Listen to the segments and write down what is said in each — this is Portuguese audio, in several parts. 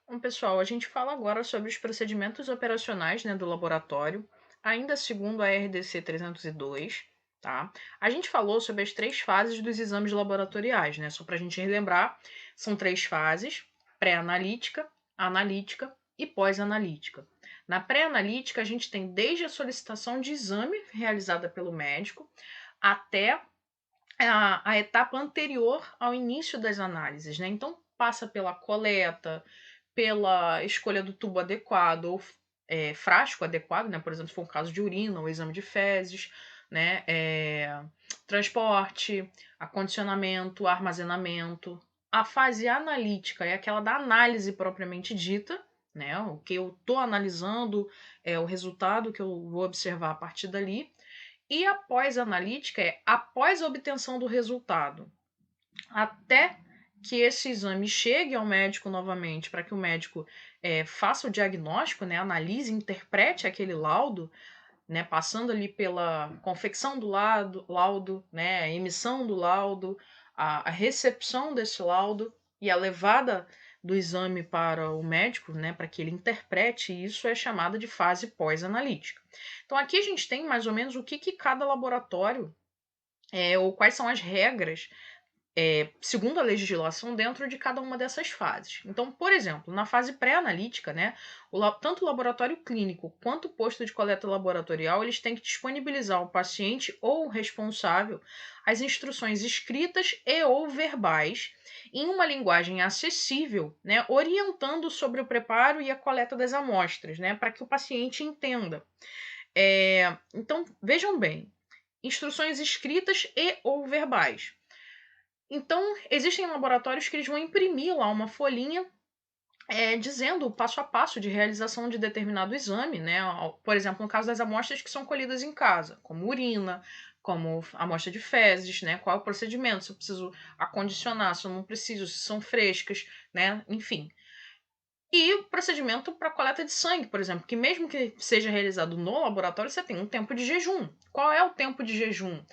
Bom, pessoal, a gente fala agora sobre os procedimentos operacionais, né, do laboratório, ainda segundo a RDC 302, tá? A gente falou sobre as três fases dos exames laboratoriais, né? Só para a gente relembrar, são três fases: pré-analítica, analítica e pós-analítica. Na pré-analítica, a gente tem desde a solicitação de exame realizada pelo médico até a etapa anterior ao início das análises, né? Então, passa pela coleta, pela escolha do tubo adequado ou frasco adequado, né? Por exemplo, se for um caso de urina ou exame de fezes, né? Transporte, acondicionamento, armazenamento. A fase analítica é aquela da análise propriamente dita, né? O que eu estou analisando é o resultado que eu vou observar a partir dali. E a pós-analítica é após a obtenção do resultado, até que esse exame chegue ao médico novamente, para que o médico faça o diagnóstico, né, analise, interprete aquele laudo, né, passando ali pela confecção do laudo, né, a emissão do laudo, a recepção desse laudo e a levada do exame para o médico, né, para que ele interprete isso, é chamada de fase pós-analítica. Então aqui a gente tem mais ou menos o que cada laboratório ou quais são as regras segundo a legislação, dentro de cada uma dessas fases. Então, por exemplo, na fase pré-analítica, né, tanto o laboratório clínico quanto o posto de coleta laboratorial, eles têm que disponibilizar ao paciente ou responsável as instruções escritas e ou verbais em uma linguagem acessível, né, orientando sobre o preparo e a coleta das amostras, né, para que o paciente entenda. Então, vejam bem, instruções escritas e ou verbais. Então, existem laboratórios que eles vão imprimir lá uma folhinha dizendo o passo a passo de realização de determinado exame, né? Por exemplo, no caso das amostras que são colhidas em casa, como urina, como amostra de fezes, né? Qual é o procedimento, se eu preciso acondicionar, se eu não preciso, se são frescas, né? Enfim. E o procedimento para coleta de sangue, por exemplo, que mesmo que seja realizado no laboratório, você tem um tempo de jejum. Qual é o tempo de jejum?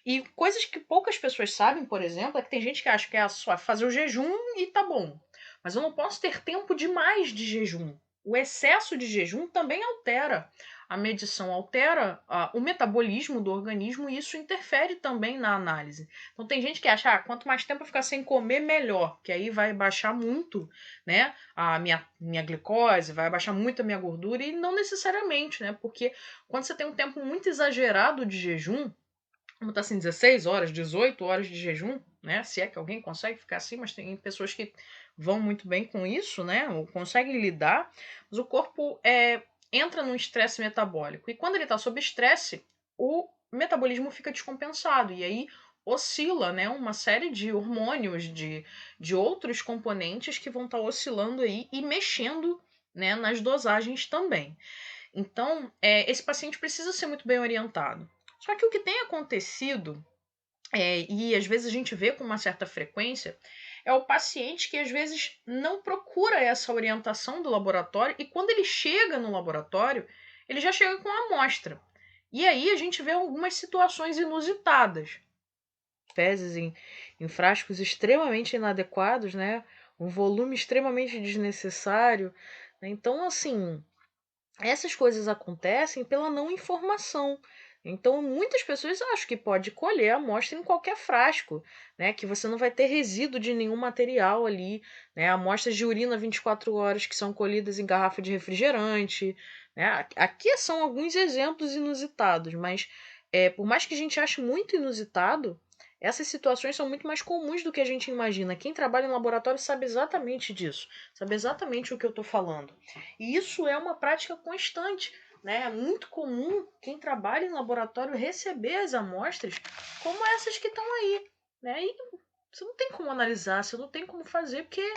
E coisas que poucas pessoas sabem, por exemplo, é que tem gente que acha que é só fazer o jejum e tá bom. Mas eu não posso ter tempo demais de jejum. O excesso de jejum também altera a medição, altera o metabolismo do organismo e isso interfere também na análise. Então tem gente que acha, quanto mais tempo eu ficar sem comer, melhor, que aí vai baixar muito, né, a minha glicose, vai abaixar muito a minha gordura, e não necessariamente, né? Porque quando você tem um tempo muito exagerado de jejum, como tá assim, 16 horas, 18 horas de jejum, né? Se é que alguém consegue ficar assim, mas tem pessoas que vão muito bem com isso, né? Ou conseguem lidar, mas o corpo entra num estresse metabólico. E quando ele está sob estresse, o metabolismo fica descompensado. E aí oscila, né? Uma série de hormônios, de outros componentes que vão estar oscilando aí e mexendo, né, nas dosagens também. Então, esse paciente precisa ser muito bem orientado. Só que o que tem acontecido, e às vezes a gente vê com uma certa frequência, é o paciente que às vezes não procura essa orientação do laboratório e quando ele chega no laboratório, ele já chega com a amostra. E aí a gente vê algumas situações inusitadas. Fezes em frascos extremamente inadequados, né? Um volume extremamente desnecessário. Né? Então, assim, essas coisas acontecem pela não informação. Então, muitas pessoas acham que pode colher a amostra em qualquer frasco, né? Que você não vai ter resíduo de nenhum material ali, né? Amostras de urina 24 horas que são colhidas em garrafa de refrigerante, né? Aqui são alguns exemplos inusitados, mas por mais que a gente ache muito inusitado, essas situações são muito mais comuns do que a gente imagina. Quem trabalha em laboratório sabe exatamente disso, sabe exatamente o que eu estou falando. E isso é uma prática constante, né? É muito comum quem trabalha em laboratório receber as amostras como essas que estão aí, né? E você não tem como analisar, você não tem como fazer, porque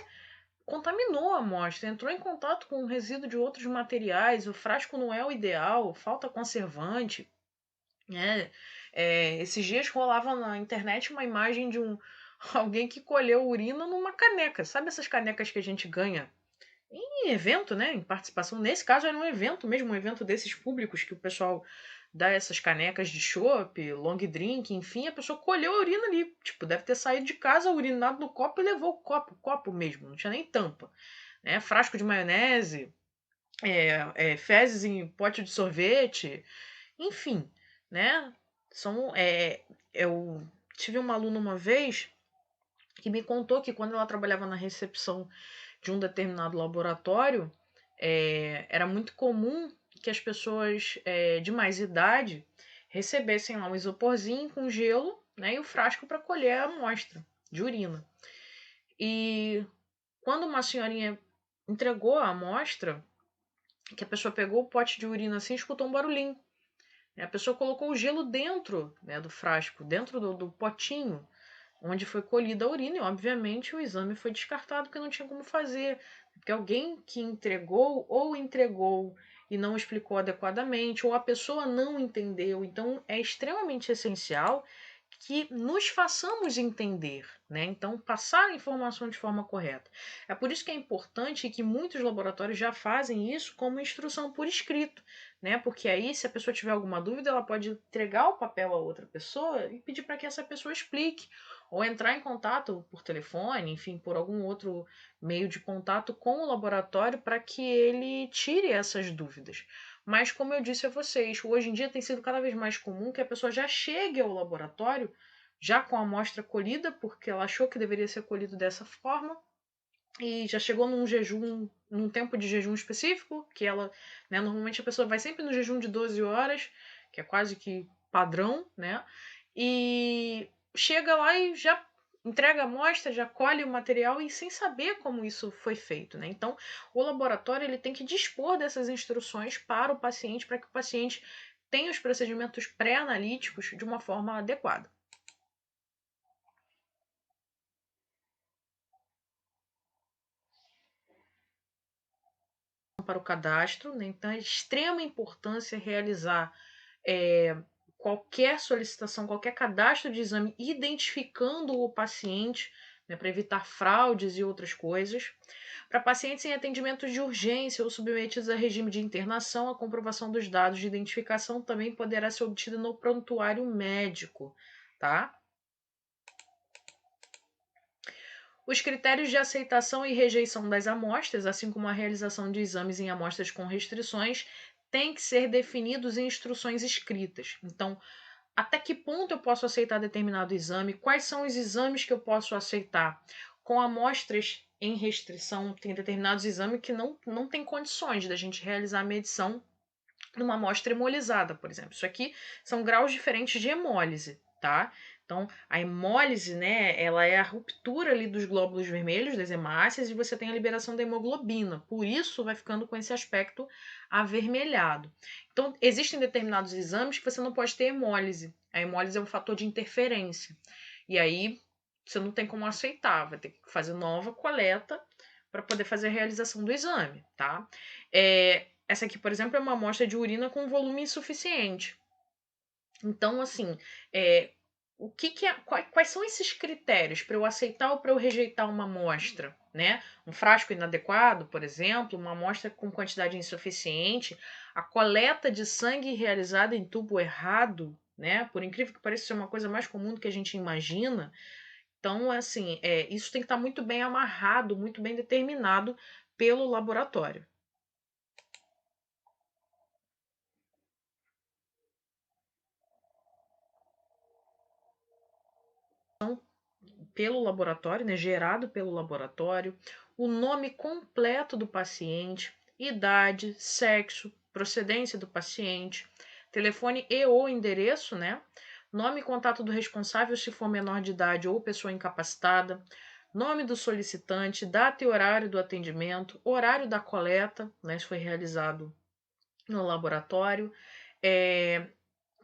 contaminou a amostra, entrou em contato com o resíduo de outros materiais, o frasco não é o ideal, falta conservante, né? Esses dias rolava na internet uma imagem de alguém que colheu urina numa caneca. Sabe essas canecas que a gente ganha em evento, né? Em participação. Nesse caso era um evento mesmo, um evento desses públicos que o pessoal dá essas canecas de chopp, long drink, enfim, a pessoa colheu a urina ali. Tipo, deve ter saído de casa, urinado no copo e levou o copo mesmo, não tinha nem tampa. né? Frasco de maionese, fezes em pote de sorvete, enfim, né? Eu tive uma aluna uma vez que me contou que quando ela trabalhava na recepção de um determinado laboratório, era muito comum que as pessoas de mais idade recebessem lá um isoporzinho com gelo, né, e o frasco para colher a amostra de urina. E quando uma senhorinha entregou a amostra, que a pessoa pegou o pote de urina assim, escutou um barulhinho. A pessoa colocou o gelo dentro, né, do frasco, dentro do potinho onde foi colhida a urina, e obviamente o exame foi descartado porque não tinha como fazer, porque alguém que entregou e não explicou adequadamente, ou a pessoa não entendeu. Então é extremamente essencial que nos façamos entender, né? Então, passar a informação de forma correta. É por isso que é importante que muitos laboratórios já fazem isso como instrução por escrito, né? Porque aí, se a pessoa tiver alguma dúvida, ela pode entregar o papel a outra pessoa e pedir para que essa pessoa explique, ou entrar em contato por telefone, enfim, por algum outro meio de contato com o laboratório para que ele tire essas dúvidas. Mas, como eu disse a vocês, hoje em dia tem sido cada vez mais comum que a pessoa já chegue ao laboratório já com a amostra colhida, porque ela achou que deveria ser colhido dessa forma, e já chegou num jejum, num tempo de jejum específico, que ela, né, normalmente a pessoa vai sempre no jejum de 12 horas, que é quase que padrão, né? E chega lá e já entrega a amostra, já colhe o material e sem saber como isso foi feito, né? Então, o laboratório ele tem que dispor dessas instruções para o paciente, para que o paciente tenha os procedimentos pré-analíticos de uma forma adequada. Para o cadastro, né? Então é de extrema importância realizar qualquer solicitação, qualquer cadastro de exame, identificando o paciente, né, para evitar fraudes e outras coisas. Para pacientes em atendimentos de urgência ou submetidos a regime de internação, a comprovação dos dados de identificação também poderá ser obtida no prontuário médico, tá? Os critérios de aceitação e rejeição das amostras, assim como a realização de exames em amostras com restrições, têm que ser definidos em instruções escritas. Então, até que ponto eu posso aceitar determinado exame? Quais são os exames que eu posso aceitar? Com amostras em restrição, tem determinados exames que não tem condições da gente realizar a medição numa amostra hemolizada, por exemplo. Isso aqui são graus diferentes de hemólise, tá? Então, a hemólise, né, ela é a ruptura ali dos glóbulos vermelhos, das hemácias, e você tem a liberação da hemoglobina. Por isso, vai ficando com esse aspecto avermelhado. Então, existem determinados exames que você não pode ter hemólise. A hemólise é um fator de interferência. E aí, você não tem como aceitar, vai ter que fazer nova coleta para poder fazer a realização do exame, tá? Essa aqui, por exemplo, é uma amostra de urina com volume insuficiente. Então, assim, quais são esses critérios para eu aceitar ou para eu rejeitar uma amostra? Né? Um frasco inadequado, por exemplo, uma amostra com quantidade insuficiente, a coleta de sangue realizada em tubo errado, né? Por incrível que pareça, isso é uma coisa mais comum do que a gente imagina. Então, assim, isso tem que estar muito bem amarrado, muito bem determinado pelo laboratório. Pelo laboratório, né, gerado pelo laboratório, o nome completo do paciente, idade, sexo, procedência do paciente, telefone e ou endereço, né? Nome e contato do responsável se for menor de idade ou pessoa incapacitada, nome do solicitante, data e horário do atendimento, horário da coleta, né, se foi realizado no laboratório, é,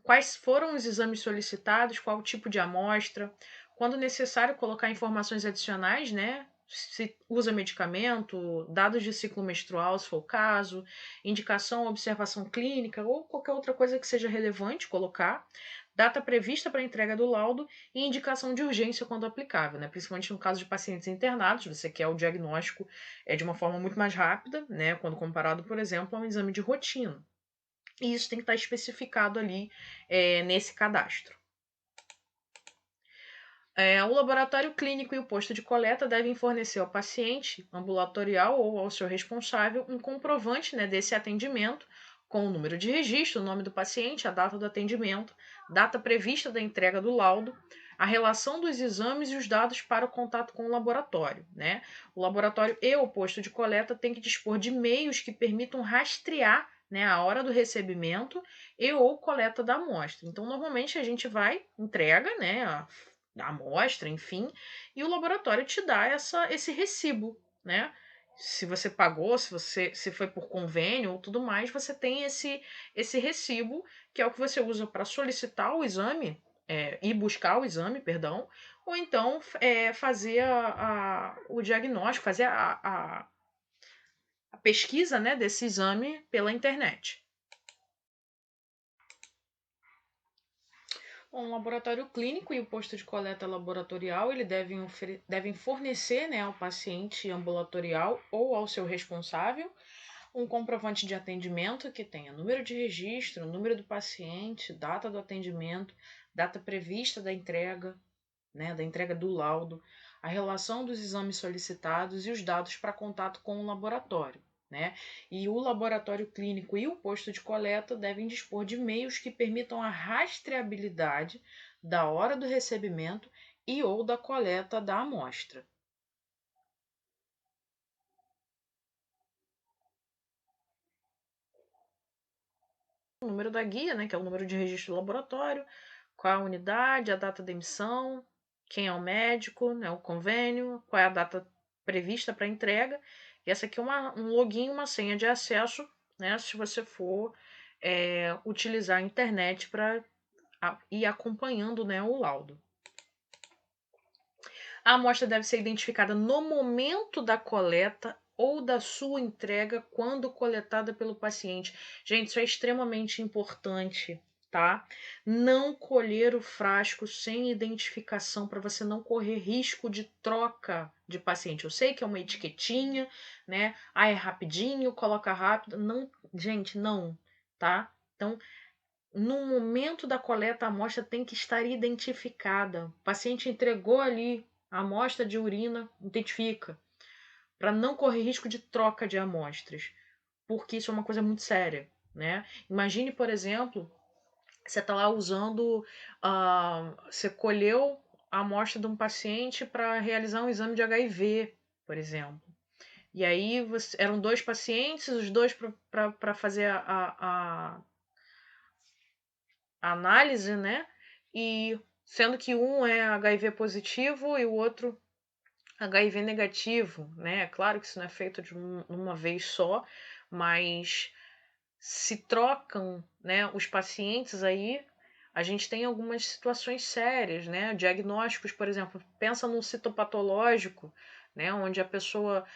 quais foram os exames solicitados, qual tipo de amostra, quando necessário colocar informações adicionais, né? Se usa medicamento, dados de ciclo menstrual, se for o caso, indicação ou observação clínica ou qualquer outra coisa que seja relevante colocar, data prevista para a entrega do laudo e indicação de urgência quando aplicável, né? Principalmente no caso de pacientes internados, você quer o diagnóstico de uma forma muito mais rápida, né? Quando comparado, por exemplo, a um exame de rotina. E isso tem que estar especificado ali nesse cadastro. O laboratório clínico e o posto de coleta devem fornecer ao paciente ambulatorial ou ao seu responsável um comprovante, né, desse atendimento, com o número de registro, o nome do paciente, a data do atendimento, data prevista da entrega do laudo, a relação dos exames e os dados para o contato com o laboratório, né? O laboratório e o posto de coleta têm que dispor de meios que permitam rastrear, né, a hora do recebimento e ou coleta da amostra. Então, normalmente a gente vai, entrega, né, a amostra, enfim, e o laboratório te dá esse recibo, né? Se você pagou, se foi por convênio ou tudo mais, você tem esse recibo, que é o que você usa para solicitar o exame, ir buscar o exame, perdão, ou então fazer o diagnóstico, fazer a pesquisa, né, desse exame pela internet. Bom, o laboratório clínico e o posto de coleta laboratorial, ele devem fornecer, né, ao paciente ambulatorial ou ao seu responsável um comprovante de atendimento que tenha número de registro, número do paciente, data do atendimento, data prevista da entrega, né, da entrega do laudo, a relação dos exames solicitados e os dados para contato com o laboratório. Né? E o laboratório clínico e o posto de coleta devem dispor de meios que permitam a rastreabilidade da hora do recebimento e ou da coleta da amostra. O número da guia, né, que é o número de registro do laboratório, qual é a unidade, a data da emissão, quem é o médico, né, o convênio, qual é a data prevista para entrega. E essa aqui é um login, uma senha de acesso, né, se você for utilizar a internet para ir acompanhando, né, o laudo. A amostra deve ser identificada no momento da coleta ou da sua entrega quando coletada pelo paciente. Gente, isso é extremamente importante, tá? Não colher o frasco sem identificação para você não correr risco de troca de paciente. Eu sei que é uma etiquetinha, né? Ah, é rapidinho, coloca rápido. Não, gente, não, tá? Então, no momento da coleta, a amostra tem que estar identificada. O paciente entregou ali a amostra de urina, identifica, para não correr risco de troca de amostras, porque isso é uma coisa muito séria, né? Imagine, por exemplo, você está lá usando, você colheu a amostra de um paciente para realizar um exame de HIV, por exemplo. E aí eram dois pacientes, os dois para fazer a análise, né? E sendo que um é HIV positivo e o outro HIV negativo, né? É claro que isso não é feito de uma vez só, mas se trocam, né, os pacientes aí, a gente tem algumas situações sérias, né? Diagnósticos, por exemplo, pensa num citopatológico, né, onde a pessoa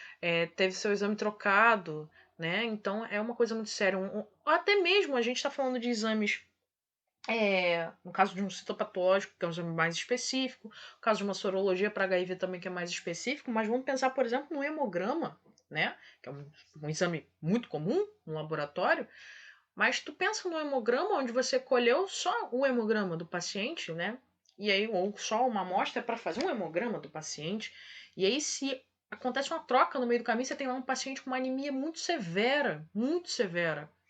teve seu exame trocado, né? Então é uma coisa muito séria. Até mesmo a gente está falando de exames no caso de um citopatológico, que é um exame mais específico, no caso de uma sorologia para HIV também, que é mais específico, mas vamos pensar, por exemplo, no hemograma, né? Que é um exame muito comum no laboratório, mas tu pensa no hemograma onde você colheu só o hemograma do paciente, né? E aí, ou só uma amostra para fazer um hemograma do paciente, e aí se acontece uma troca no meio do caminho, você tem lá um paciente com uma anemia muito severa,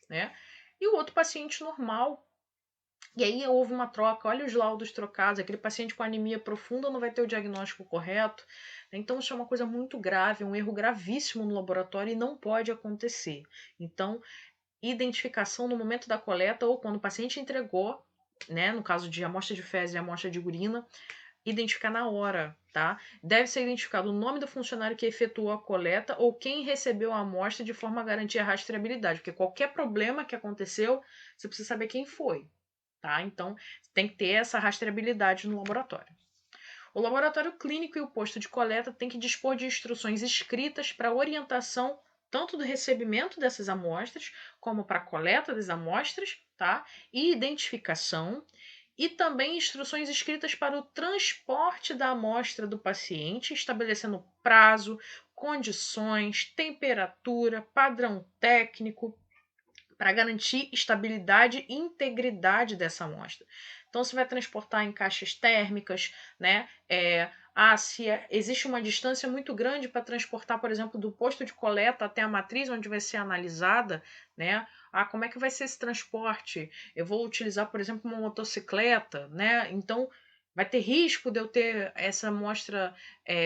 né? E o outro paciente normal, e aí houve uma troca, olha os laudos trocados, aquele paciente com anemia profunda não vai ter o diagnóstico correto. Então isso é uma coisa muito grave, um erro gravíssimo no laboratório e não pode acontecer. Então, identificação no momento da coleta ou quando o paciente entregou, né, no caso de amostra de fezes e amostra de urina, identificar na hora, tá? Deve ser identificado o nome do funcionário que efetuou a coleta ou quem recebeu a amostra de forma a garantir a rastreabilidade, porque qualquer problema que aconteceu, você precisa saber quem foi. Tá? Então, tem que ter essa rastreabilidade no laboratório. O laboratório clínico e o posto de coleta têm que dispor de instruções escritas para orientação tanto do recebimento dessas amostras, como para a coleta das amostras, tá? E identificação, e também instruções escritas para o transporte da amostra do paciente, estabelecendo prazo, condições, temperatura, padrão técnico, para garantir estabilidade e integridade dessa amostra. Então, você vai transportar em caixas térmicas, né? Se existe uma distância muito grande para transportar, por exemplo, do posto de coleta até a matriz onde vai ser analisada, né? Como é que vai ser esse transporte? Eu vou utilizar, por exemplo, uma motocicleta, né? Então, vai ter risco de eu ter essa amostra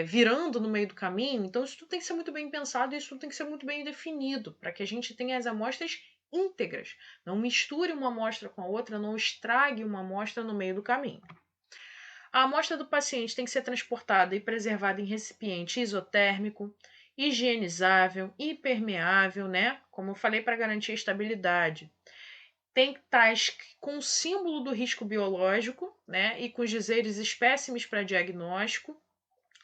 virando no meio do caminho. Então, isso tudo tem que ser muito bem pensado e isso tudo tem que ser muito bem definido para que a gente tenha as amostras íntegras. Não misture uma amostra com a outra, não estrague uma amostra no meio do caminho. A amostra do paciente tem que ser transportada e preservada em recipiente isotérmico, higienizável, impermeável, né? Como eu falei, para garantir a estabilidade. Tem que estar com o símbolo do risco biológico, né? E com os dizeres espécimes para diagnóstico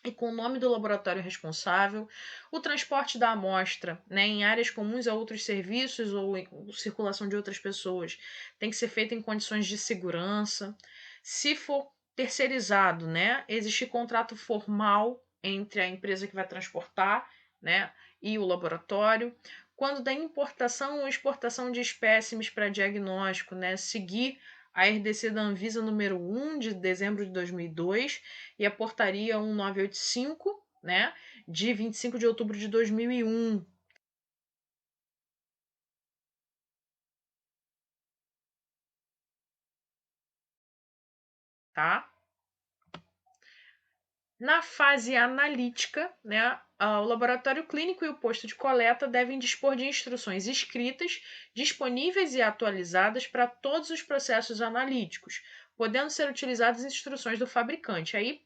e com o nome do laboratório responsável. O transporte da amostra, né, em áreas comuns a outros serviços ou em circulação de outras pessoas tem que ser feito em condições de segurança. Se for terceirizado, né, existe contrato formal entre a empresa que vai transportar, né, e o laboratório. Quando da importação ou exportação de espécimes para diagnóstico, né, seguir a RDC da Anvisa número 1 de dezembro de 2002 e a portaria 1985, né, de 25 de outubro de 2001. Tá? Na fase analítica, né, o laboratório clínico e o posto de coleta devem dispor de instruções escritas, disponíveis e atualizadas para todos os processos analíticos, podendo ser utilizadas instruções do fabricante. Aí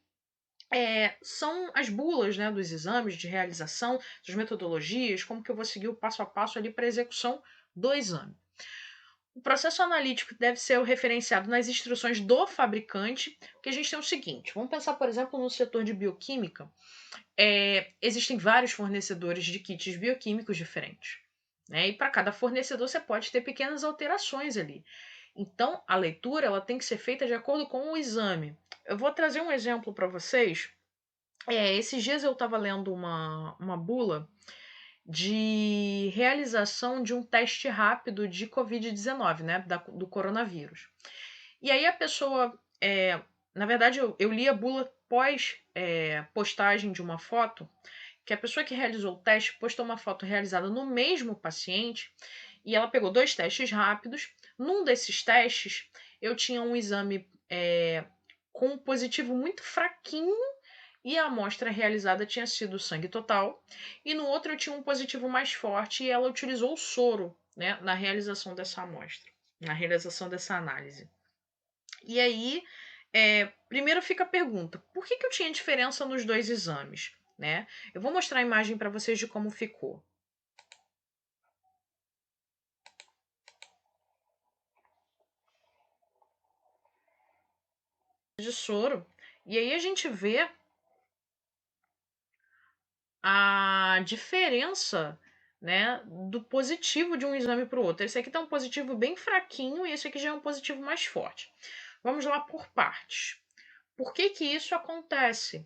são as bulas, né, dos exames de realização, das metodologias, como que eu vou seguir o passo a passo ali para a execução do exame. O processo analítico deve ser referenciado nas instruções do fabricante, porque a gente tem o seguinte, vamos pensar, por exemplo, no setor de bioquímica, existem vários fornecedores de kits bioquímicos diferentes, né? E para cada fornecedor você pode ter pequenas alterações ali. Então, a leitura ela tem que ser feita de acordo com o exame. Eu vou trazer um exemplo para vocês. Esses dias eu estava lendo uma bula de realização de um teste rápido de Covid-19, né, do coronavírus. E aí a pessoa, na verdade, eu li a bula pós postagem de uma foto, que a pessoa que realizou o teste postou uma foto realizada no mesmo paciente e ela pegou 2 testes rápidos. Num desses testes, eu tinha um exame com um positivo muito fraquinho e a amostra realizada tinha sido sangue total, e no outro eu tinha um positivo mais forte e ela utilizou o soro, né, na realização dessa amostra, na realização dessa análise. E aí, primeiro fica a pergunta, por que eu tinha diferença nos 2 exames? Né? Eu vou mostrar a imagem para vocês de como ficou. De soro, e aí a gente vê a diferença, né, do positivo de um exame para o outro. Esse aqui está um positivo bem fraquinho e esse aqui já é um positivo mais forte. Vamos lá por partes. Por que isso acontece?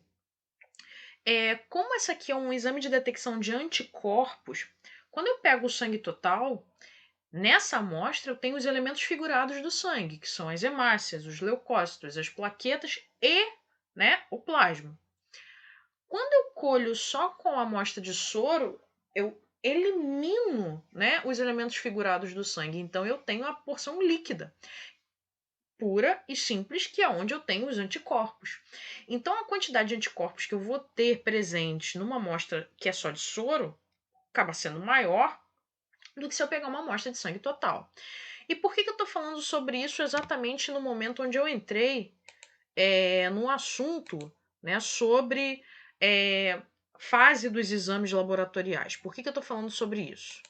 Como esse aqui é um exame de detecção de anticorpos, quando eu pego o sangue total, nessa amostra eu tenho os elementos figurados do sangue, que são as hemácias, os leucócitos, as plaquetas e, né, o plasma. Quando eu colho só com a amostra de soro, eu elimino, né, os elementos figurados do sangue. Então eu tenho a porção líquida, pura e simples, que é onde eu tenho os anticorpos. Então a quantidade de anticorpos que eu vou ter presente numa amostra que é só de soro acaba sendo maior do que se eu pegar uma amostra de sangue total. E por que eu estou falando sobre isso exatamente no momento onde eu entrei num assunto, né, sobre fase dos exames laboratoriais? Por que eu estou falando sobre isso?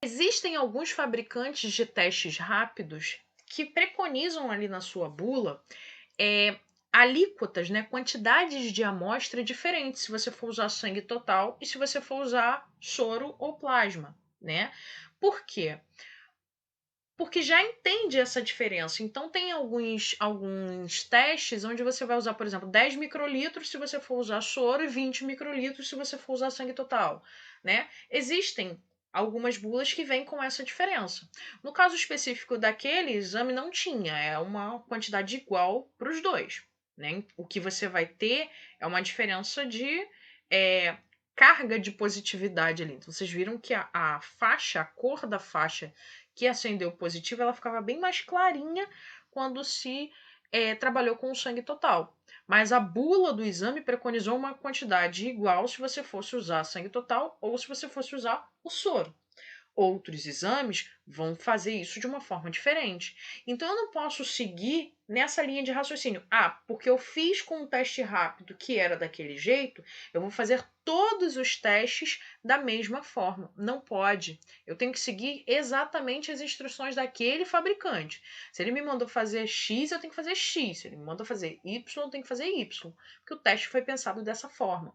Existem alguns fabricantes de testes rápidos que preconizam ali na sua bula alíquotas, né, quantidades de amostra diferentes, se você for usar sangue total e se você for usar soro ou plasma, né? Por quê? porque já entende essa diferença. Então, tem alguns testes onde você vai usar, por exemplo, 10 microlitros se você for usar soro e 20 microlitros se você for usar sangue total, né? Existem algumas bulas que vêm com essa diferença. No caso específico daquele exame, não tinha, é uma quantidade igual para os dois, né? O que você vai ter é uma diferença de é, carga de positividade ali. Então, vocês viram que a faixa, a cor da faixa que acendeu positivo, ela ficava bem mais clarinha quando se trabalhou com o sangue total. Mas a bula do exame preconizou uma quantidade igual se você fosse usar sangue total ou se você fosse usar o soro. Outros exames vão fazer isso de uma forma diferente. Então eu não posso seguir nessa linha de raciocínio. Ah, porque eu fiz com um teste rápido que era daquele jeito, eu vou fazer todos os testes da mesma forma. Não pode. Eu tenho que seguir exatamente as instruções daquele fabricante. Se ele me mandou fazer X, eu tenho que fazer X. Se ele me mandou fazer Y, eu tenho que fazer Y. Porque o teste foi pensado dessa forma.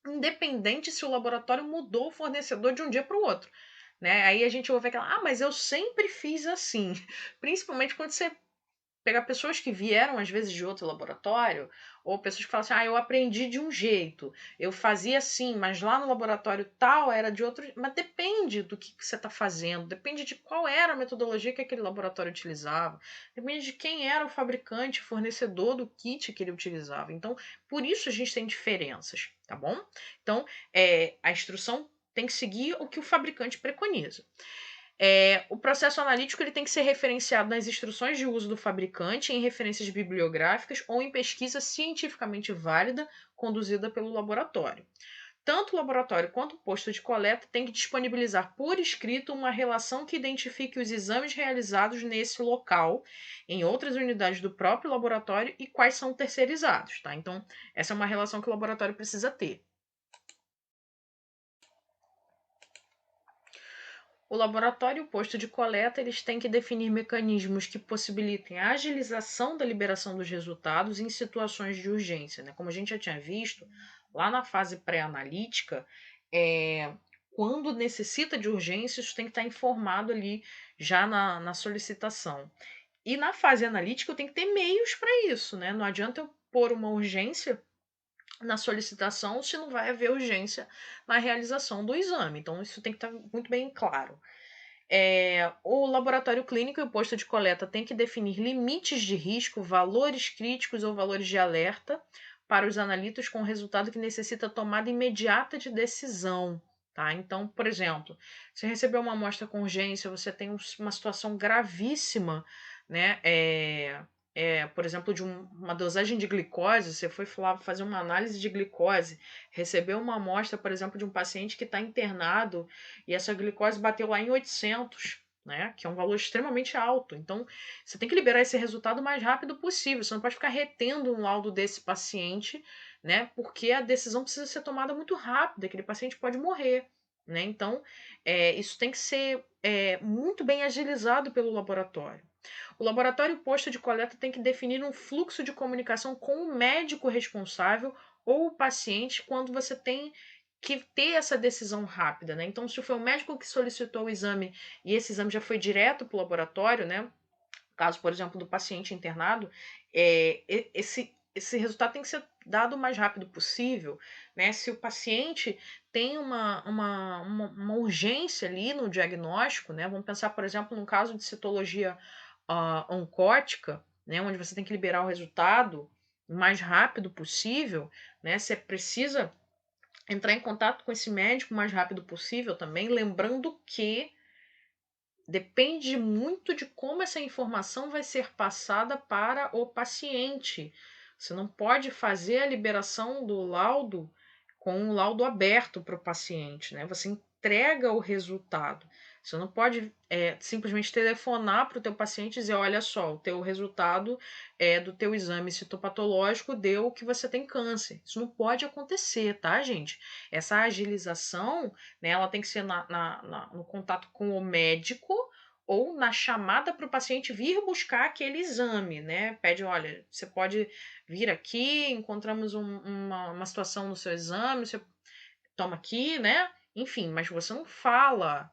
Independente se o laboratório mudou o fornecedor de um dia para o outro. Né? Aí a gente ouve aquela, mas eu sempre fiz assim. Principalmente quando você pega pessoas que vieram às vezes de outro laboratório, ou pessoas que falam assim, eu aprendi de um jeito, eu fazia assim, mas lá no laboratório tal era de outro. Mas depende do que você está fazendo, depende de qual era a metodologia que aquele laboratório utilizava, depende de quem era o fabricante, fornecedor do kit que ele utilizava. Então, por isso a gente tem diferenças, tá bom? Então, a instrução tem que seguir o que o fabricante preconiza. O processo analítico ele tem que ser referenciado nas instruções de uso do fabricante, em referências bibliográficas ou em pesquisa cientificamente válida conduzida pelo laboratório. Tanto o laboratório quanto o posto de coleta têm que disponibilizar por escrito uma relação que identifique os exames realizados nesse local, em outras unidades do próprio laboratório e quais são terceirizados. Tá? Então, essa é uma relação que o laboratório precisa ter. O laboratório e o posto de coleta eles têm que definir mecanismos que possibilitem a agilização da liberação dos resultados em situações de urgência. Né? Como a gente já tinha visto, lá na fase pré-analítica, quando necessita de urgência, isso tem que estar informado ali já na solicitação. E na fase analítica, eu tenho que ter meios para isso. Né? Não adianta eu pôr uma urgência na solicitação se não vai haver urgência na realização do exame. Então, isso tem que estar muito bem claro. O laboratório clínico e o posto de coleta têm que definir limites de risco, valores críticos ou valores de alerta para os analitos com resultado que necessita tomada imediata de decisão. Tá? Então, por exemplo, você recebeu uma amostra com urgência, você tem uma situação gravíssima, né? Por exemplo, de uma dosagem de glicose, você foi fazer uma análise de glicose, recebeu uma amostra, por exemplo, de um paciente que está internado e essa glicose bateu lá em 800, né? Que é um valor extremamente alto. Então, você tem que liberar esse resultado o mais rápido possível. Você não pode ficar retendo um laudo desse paciente, né? Porque a decisão precisa ser tomada muito rápido. Aquele paciente pode morrer, né? Então, isso tem que ser muito bem agilizado pelo laboratório. O laboratório posto de coleta tem que definir um fluxo de comunicação com o médico responsável ou o paciente quando você tem que ter essa decisão rápida, né? Então, se foi o médico que solicitou o exame e esse exame já foi direto para o laboratório, né? Caso, por exemplo, do paciente internado, esse resultado tem que ser dado o mais rápido possível, né? Se o paciente tem uma urgência ali no diagnóstico, né? Vamos pensar, por exemplo, num caso de citologia oncótica, né? Onde você tem que liberar o resultado o mais rápido possível, né? Você precisa entrar em contato com esse médico o mais rápido possível também, lembrando que depende muito de como essa informação vai ser passada para o paciente. Você não pode fazer a liberação do laudo com o laudo aberto para o paciente, né? Você entrega o resultado. Você não pode simplesmente telefonar para o teu paciente e dizer, olha só, o teu resultado do teu exame citopatológico deu que você tem câncer. Isso não pode acontecer, tá, gente? Essa agilização, né, ela tem que ser no contato com o médico ou na chamada para o paciente vir buscar aquele exame, né? Pede, olha, você pode vir aqui, encontramos uma situação no seu exame, você toma aqui, né? Enfim, mas você não fala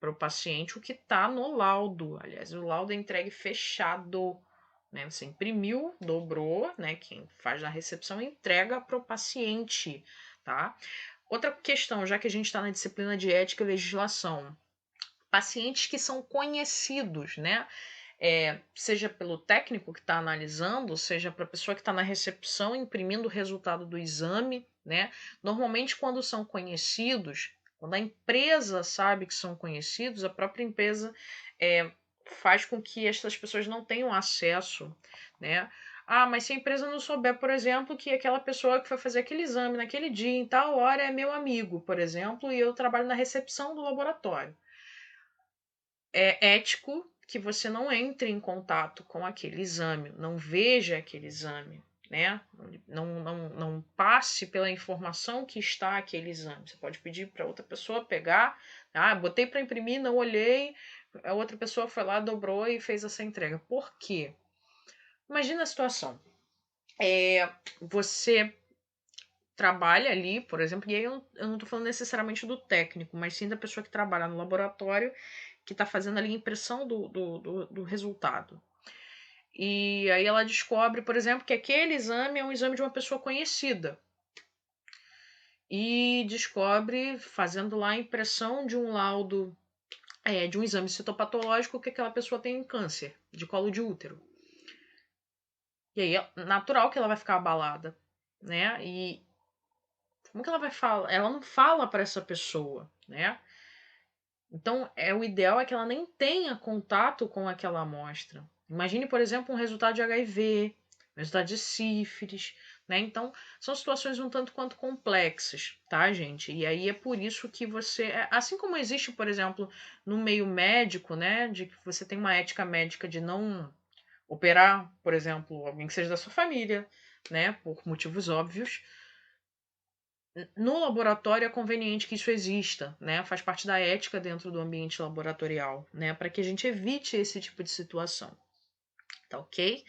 para o paciente o que está no laudo. Aliás, o laudo é entregue fechado. Né? Você imprimiu, dobrou, né? Quem faz na recepção entrega para o paciente. Tá? Outra questão, já que a gente está na disciplina de ética e legislação, pacientes que são conhecidos, né? Seja pelo técnico que está analisando, seja para a pessoa que está na recepção imprimindo o resultado do exame, né? Normalmente, quando são conhecidos, quando a empresa sabe que são conhecidos, a própria empresa faz com que essas pessoas não tenham acesso, né? Ah, mas se a empresa não souber, por exemplo, que aquela pessoa que foi fazer aquele exame naquele dia, em tal hora, é meu amigo, por exemplo, e eu trabalho na recepção do laboratório. É ético que você não entre em contato com aquele exame, não veja aquele exame, né? Não passe pela informação que está aquele exame. Você pode pedir para outra pessoa pegar, botei para imprimir, não olhei, a outra pessoa foi lá, dobrou e fez essa entrega. Por quê? Imagina a situação. Você trabalha ali, por exemplo, e aí eu não estou falando necessariamente do técnico, mas sim da pessoa que trabalha no laboratório, que está fazendo ali a impressão do resultado. E aí ela descobre, por exemplo, que aquele exame é um exame de uma pessoa conhecida. E descobre, fazendo lá a impressão de um laudo, de um exame citopatológico, que aquela pessoa tem câncer de colo de útero. E aí é natural que ela vai ficar abalada, né? E como que ela vai falar? Ela não fala para essa pessoa, né? Então, o ideal é que ela nem tenha contato com aquela amostra. Imagine, por exemplo, um resultado de HIV, um resultado de sífilis, né? Então, são situações um tanto quanto complexas, tá, gente? E aí é por isso que você, assim como existe, por exemplo, no meio médico, né, de que você tem uma ética médica de não operar, por exemplo, alguém que seja da sua família, né, por motivos óbvios. No laboratório é conveniente que isso exista, né? Faz parte da ética dentro do ambiente laboratorial, né? Para que a gente evite esse tipo de situação. Tá ok?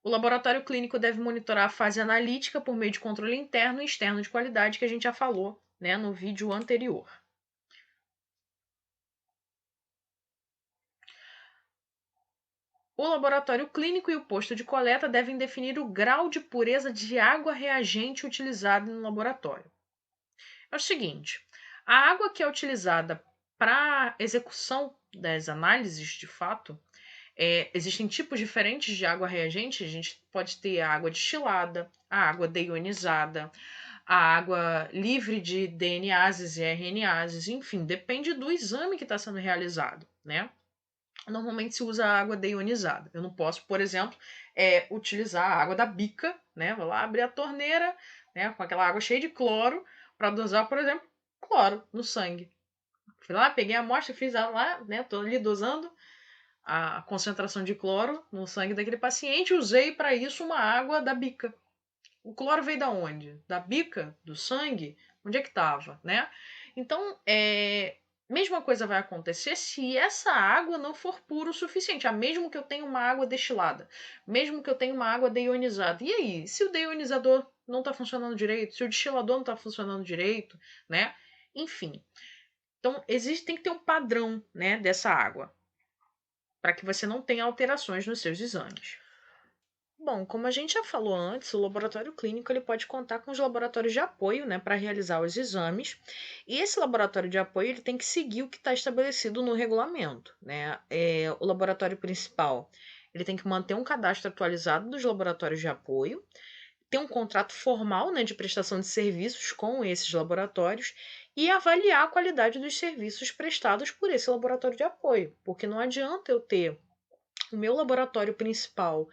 O laboratório clínico deve monitorar a fase analítica por meio de controle interno e externo de qualidade, que a gente já falou, né, no vídeo anterior. O laboratório clínico e o posto de coleta devem definir o grau de pureza de água reagente utilizada no laboratório. É o seguinte, a água que é utilizada para execução das análises, de fato, existem tipos diferentes de água reagente. A gente pode ter a água destilada, a água deionizada, a água livre de DNases e RNases, enfim, depende do exame que está sendo realizado, né? Normalmente se usa a água deionizada. Eu não posso, por exemplo, utilizar a água da bica, né? Vou lá abrir a torneira, né, com aquela água cheia de cloro, para dosar, por exemplo, cloro no sangue. Fui lá, peguei a amostra, fiz ela lá, né? Tô ali dosando a concentração de cloro no sangue daquele paciente, usei para isso uma água da bica. O cloro veio da onde? Da bica? Do sangue? Onde é que estava, né? Então, mesma coisa vai acontecer se essa água não for pura o suficiente. Mesmo que eu tenha uma água destilada, mesmo que eu tenha uma água deionizada. E aí, se o deionizador não está funcionando direito, se o destilador não está funcionando direito, né? Enfim. Então, tem que ter um padrão, né, dessa água, para que você não tenha alterações nos seus exames. Bom, como a gente já falou antes, o laboratório clínico ele pode contar com os laboratórios de apoio, né, para realizar os exames. E esse laboratório de apoio ele tem que seguir o que está estabelecido no regulamento, né? O laboratório principal ele tem que manter um cadastro atualizado dos laboratórios de apoio, ter um contrato formal, né, de prestação de serviços com esses laboratórios e avaliar a qualidade dos serviços prestados por esse laboratório de apoio, porque não adianta eu ter o meu laboratório principal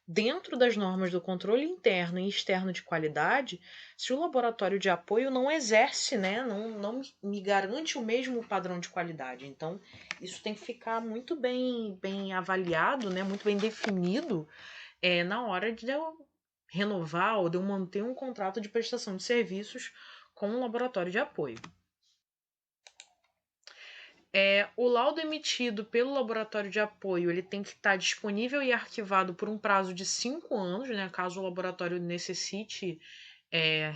dentro das normas do controle interno e externo de qualidade, se o laboratório de apoio não exerce, né, não me garante o mesmo padrão de qualidade. Então, isso tem que ficar muito bem avaliado, né, muito bem definido na hora de eu renovar ou de eu manter um contrato de prestação de serviços com um laboratório de apoio. O laudo emitido pelo laboratório de apoio ele tem que estar disponível e arquivado por um prazo de 5 anos, né, caso o laboratório necessite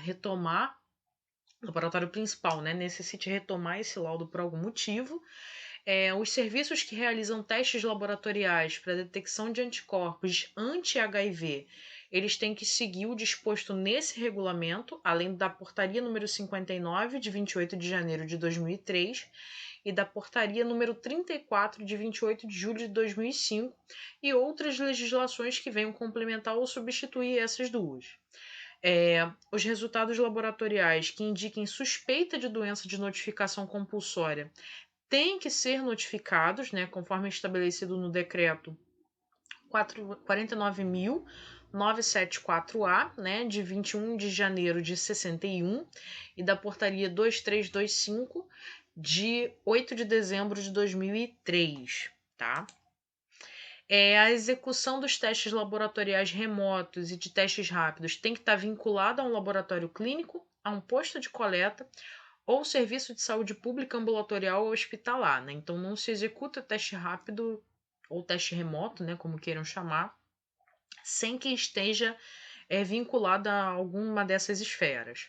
retomar laboratório principal, né, necessite retomar esse laudo por algum motivo. Os serviços que realizam testes laboratoriais para detecção de anticorpos anti-HIV, eles têm que seguir o disposto nesse regulamento, além da portaria número 59, de 28 de janeiro de 2003, e da portaria número 34, de 28 de julho de 2005, e outras legislações que venham complementar ou substituir essas duas. Os resultados laboratoriais que indiquem suspeita de doença de notificação compulsória têm que ser notificados, né, conforme estabelecido no decreto 49.974-A, né, de 21 de janeiro de 61, e da portaria 2325, de 8 de dezembro de 2003, tá? A execução dos testes laboratoriais remotos e de testes rápidos tem que estar vinculada a um laboratório clínico, a um posto de coleta ou serviço de saúde pública ambulatorial ou hospitalar, né? Então não se executa teste rápido ou teste remoto, né, como queiram chamar, sem que esteja vinculada a alguma dessas esferas.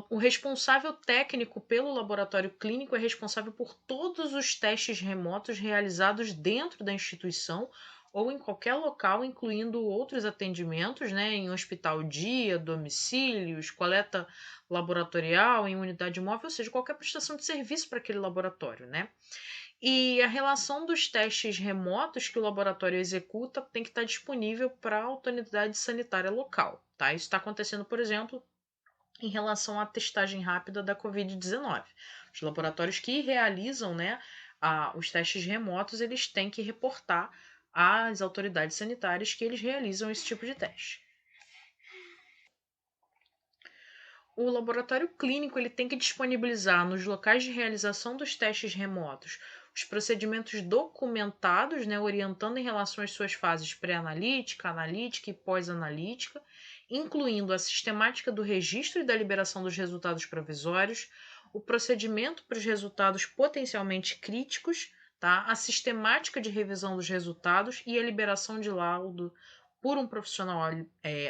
O responsável técnico pelo laboratório clínico é responsável por todos os testes remotos realizados dentro da instituição ou em qualquer local, incluindo outros atendimentos, né, em hospital dia, domicílios, coleta laboratorial, em unidade móvel, ou seja, qualquer prestação de serviço para aquele laboratório, né? E a relação dos testes remotos que o laboratório executa tem que estar disponível para a autoridade sanitária local, tá? Isso está acontecendo, por exemplo, em relação à testagem rápida da Covid-19. Os laboratórios que realizam, né, os testes remotos, eles têm que reportar às autoridades sanitárias que eles realizam esse tipo de teste. O laboratório clínico ele tem que disponibilizar nos locais de realização dos testes remotos os procedimentos documentados, né, orientando em relação às suas fases pré-analítica, analítica e pós-analítica, incluindo a sistemática do registro e da liberação dos resultados provisórios, o procedimento para os resultados potencialmente críticos, tá? A sistemática de revisão dos resultados e a liberação de laudo por um profissional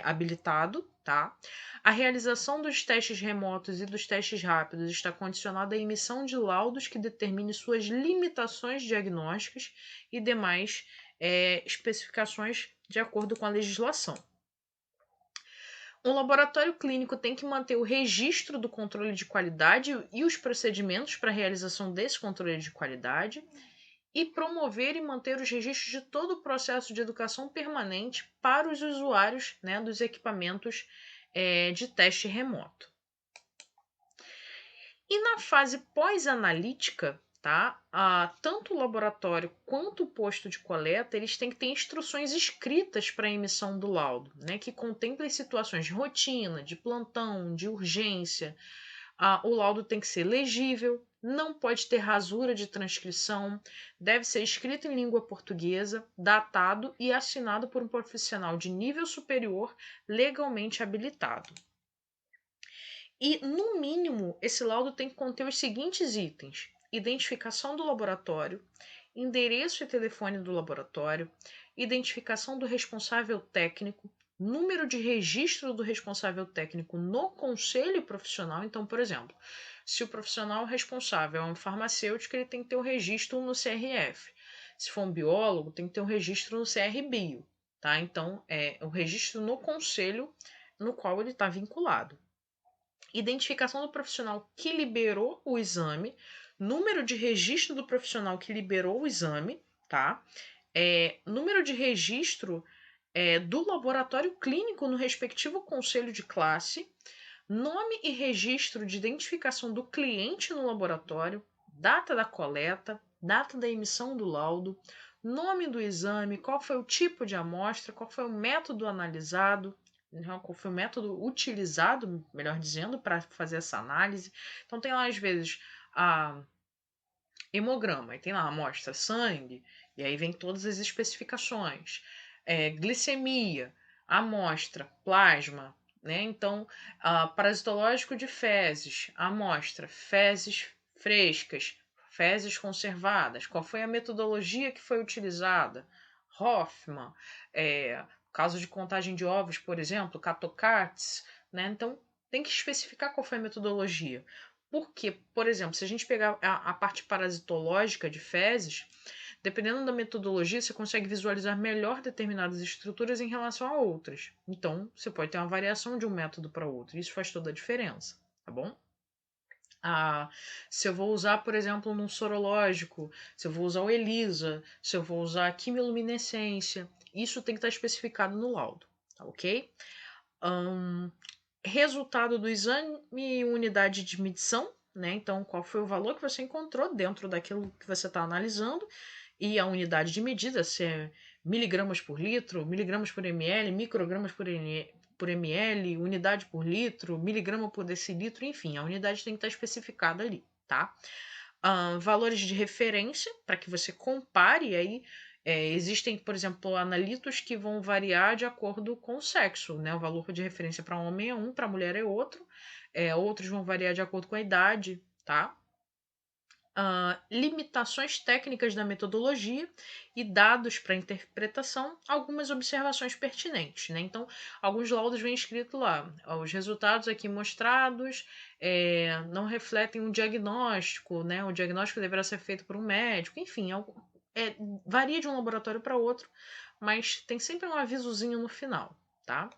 habilitado, tá? A realização dos testes remotos e dos testes rápidos está condicionada à emissão de laudos que determine suas limitações diagnósticas e demais especificações de acordo com a legislação. Um laboratório clínico tem que manter o registro do controle de qualidade e os procedimentos para a realização desse controle de qualidade e promover e manter os registros de todo o processo de educação permanente para os usuários, né, dos equipamentos de teste remoto. E na fase pós-analítica, tá? Tanto o laboratório quanto o posto de coleta, eles têm que ter instruções escritas para a emissão do laudo, né? Que contemplem situações de rotina, de plantão, de urgência. O laudo tem que ser legível, não pode ter rasura de transcrição, deve ser escrito em língua portuguesa, datado e assinado por um profissional de nível superior legalmente habilitado. E, no mínimo, esse laudo tem que conter os seguintes itens: identificação do laboratório, endereço e telefone do laboratório, identificação do responsável técnico, número de registro do responsável técnico no conselho profissional. Então, por exemplo, se o profissional responsável é um farmacêutico, ele tem que ter o registro no CRF. Se for um biólogo, tem que ter um registro no CRBio, tá? Então, é o registro no conselho no qual ele está vinculado. Identificação do profissional que liberou o exame, número de registro do profissional que liberou o exame, tá? Número de registro do laboratório clínico no respectivo conselho de classe, nome e registro de identificação do cliente no laboratório, data da coleta, data da emissão do laudo, nome do exame, qual foi o tipo de amostra, qual foi o método analisado, qual foi o método utilizado, melhor dizendo, para fazer essa análise. Então tem lá às vezes a hemograma, e tem lá a amostra sangue, e aí vem todas as especificações. Glicemia, amostra, plasma, né? Então, parasitológico de fezes, amostra, fezes frescas, fezes conservadas, qual foi a metodologia que foi utilizada, Hoffman, caso de contagem de ovos, por exemplo, Catocartes, né? Então, tem que especificar qual foi a metodologia. Porque, por exemplo, se a gente pegar a parte parasitológica de fezes, dependendo da metodologia, você consegue visualizar melhor determinadas estruturas em relação a outras. Então, você pode ter uma variação de um método para outro. Isso faz toda a diferença, tá bom? Se eu vou usar, por exemplo, num sorológico, se eu vou usar o ELISA, se eu vou usar a quimiluminescência, isso tem que estar especificado no laudo, tá ok? Resultado do exame e unidade de medição, né? Então, qual foi o valor que você encontrou dentro daquilo que você está analisando e a unidade de medida, se é miligramas por litro, miligramas por ml, microgramas por ml, unidade por litro, miligrama por decilitro, enfim, a unidade tem que estar especificada ali, tá? Valores de referência, para que você compare aí. Existem, por exemplo, analitos que vão variar de acordo com o sexo, né? O valor de referência para homem é um, para mulher é outro. Outros vão variar de acordo com a idade, tá? Limitações técnicas da metodologia e dados para interpretação, algumas observações pertinentes, né? Então, alguns laudos vêm escrito lá, os resultados aqui mostrados não refletem um diagnóstico, né? O diagnóstico deverá ser feito por um médico, enfim, varia de um laboratório para outro, mas tem sempre um avisozinho no final, tá?